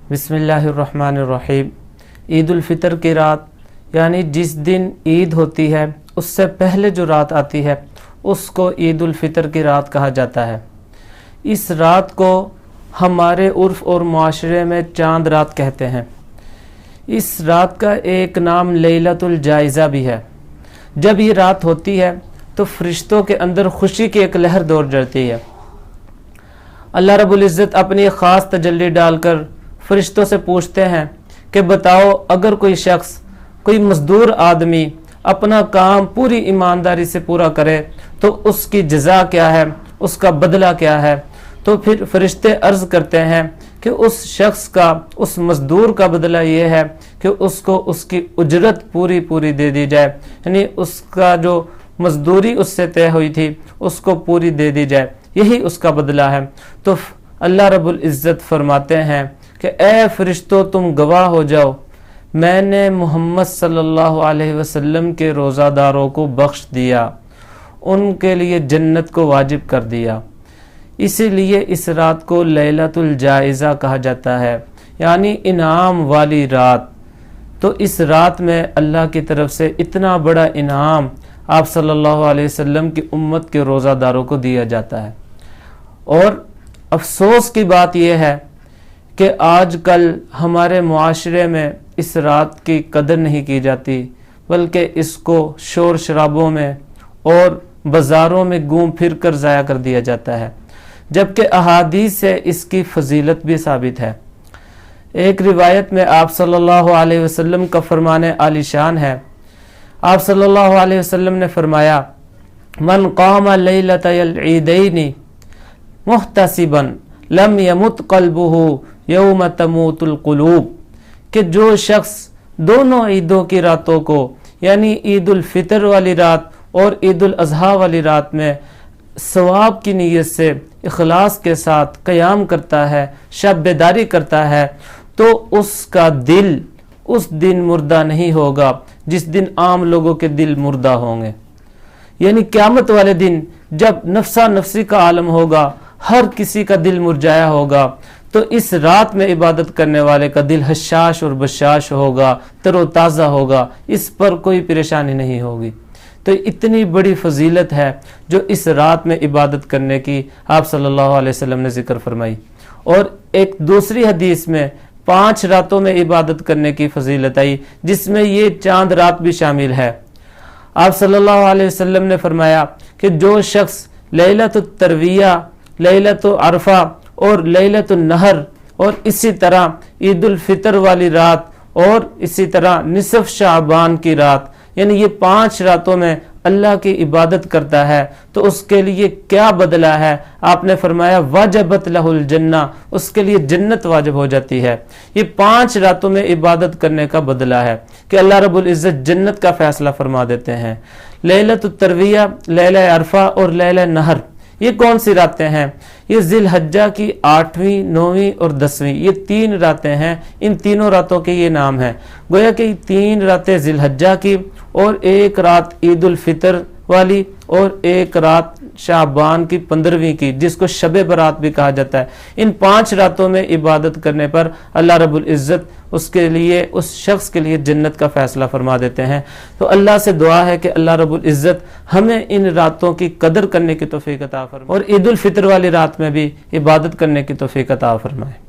بسم اللہ الرحمن الرحیم۔ عید الفطر کی رات یعنی جس دن عید ہوتی ہے اس سے پہلے جو رات آتی ہے اس کو عید الفطر کی رات کہا جاتا ہے۔ اس رات کو ہمارے عرف اور معاشرے میں چاند رات کہتے ہیں۔ اس رات کا ایک نام لیلة الجائزہ بھی ہے۔ جب یہ رات ہوتی ہے تو فرشتوں کے اندر خوشی کی ایک لہر دوڑ جاتی ہے۔ اللہ رب العزت اپنی ایک خاص تجلی ڈال کر فرشتوں سے پوچھتے ہیں کہ بتاؤ، اگر کوئی شخص، کوئی مزدور آدمی اپنا کام پوری ایمانداری سے پورا کرے تو اس کی جزا کیا ہے، اس کا بدلہ کیا ہے؟ تو پھر فرشتے عرض کرتے ہیں کہ اس شخص کا، اس مزدور کا بدلہ یہ ہے کہ اس کو اس کی اجرت پوری دے دی جائے، یعنی اس کا جو مزدوری اس سے طے ہوئی تھی اس کو پوری دے دی جائے، یہی اس کا بدلہ ہے۔ تو اللہ رب العزت فرماتے ہیں کہ اے فرشتوں، تم گواہ ہو جاؤ، میں نے محمد صلی اللہ علیہ وسلم کے روزہ داروں کو بخش دیا، ان کے لیے جنت کو واجب کر دیا۔ اسی لیے اس رات کو لیلۃ الجائزہ کہا جاتا ہے، یعنی انعام والی رات۔ تو اس رات میں اللہ کی طرف سے اتنا بڑا انعام آپ صلی اللہ علیہ وسلم کی امت کے روزہ داروں کو دیا جاتا ہے۔ اور افسوس کی بات یہ ہے کہ آج کل ہمارے معاشرے میں اس رات کی قدر نہیں کی جاتی، بلکہ اس کو شور شرابوں میں اور بازاروں میں گھوم پھر کر ضائع کر دیا جاتا ہے، جبکہ احادیث سے اس کی فضیلت بھی ثابت ہے۔ ایک روایت میں آپ صلی اللہ علیہ وسلم کا فرمان عالی شان ہے۔ آپ صلی اللہ علیہ وسلم نے فرمایا، من قام لیلۃ العیدین محتسبا لم یمت قلبہ یوم تموت القلوب، کہ جو شخص دونوں عیدوں کی راتوں کو، یعنی عید الفطر والی رات اور عید الاضحیٰ والی رات میں ثواب کی نیت سے اخلاص کے ساتھ قیام کرتا ہے، شب بیداری کرتا ہے، تو اس کا دل اس دن مردہ نہیں ہوگا جس دن عام لوگوں کے دل مردہ ہوں گے۔ یعنی قیامت والے دن جب نفسا نفسی کا عالم ہوگا، ہر کسی کا دل مرجایا ہوگا، تو اس رات میں عبادت کرنے والے کا دل حشاش اور بشاش ہوگا، تر و تازہ ہوگا، اس پر کوئی پریشانی نہیں ہوگی۔ تو اتنی بڑی فضیلت ہے جو اس رات میں عبادت کرنے کی آپ صلی اللہ علیہ وسلم نے ذکر فرمائی۔ اور ایک دوسری حدیث میں 5 راتوں میں عبادت کرنے کی فضیلت آئی، جس میں یہ چاند رات بھی شامل ہے۔ آپ صلی اللہ علیہ وسلم نے فرمایا کہ جو شخص لیلۃ الترویہ، لیلۃ عرفہ اور لیلۃ النحر اور اسی طرح عید الفطر والی رات اور اسی طرح نصف شعبان کی رات، یعنی یہ 5 راتوں میں اللہ کی عبادت کرتا ہے تو اس کے لیے کیا بدلہ ہے؟ آپ نے فرمایا واجبت لہ الجنہ، اس کے لیے جنت واجب ہو جاتی ہے۔ یہ 5 راتوں میں عبادت کرنے کا بدلہ ہے کہ اللہ رب العزت جنت کا فیصلہ فرما دیتے ہیں۔ لیلۃ الترویہ، لیلہ عرفہ اور لیلہ نحر، یہ کون سی راتیں ہیں؟ یہ ذی الحجہ کی 8ویں، 9ویں اور 10ویں، یہ 3 راتیں ہیں۔ ان تینوں راتوں کے یہ نام ہیں۔ گویا کہ 3 راتیں ذی الحجہ کی اور 1 رات عید الفطر والی اور 1 رات شعبان کی 15ویں کی، جس کو شب برات بھی کہا جاتا ہے۔ ان 5 راتوں میں عبادت کرنے پر اللہ رب العزت اس کے لیے، اس شخص کے لیے جنت کا فیصلہ فرما دیتے ہیں۔ تو اللہ سے دعا ہے کہ اللہ رب العزت ہمیں ان راتوں کی قدر کرنے کی توفیق عطا فرمائے اور عید الفطر والی رات میں بھی عبادت کرنے کی توفیق عطا فرمائے۔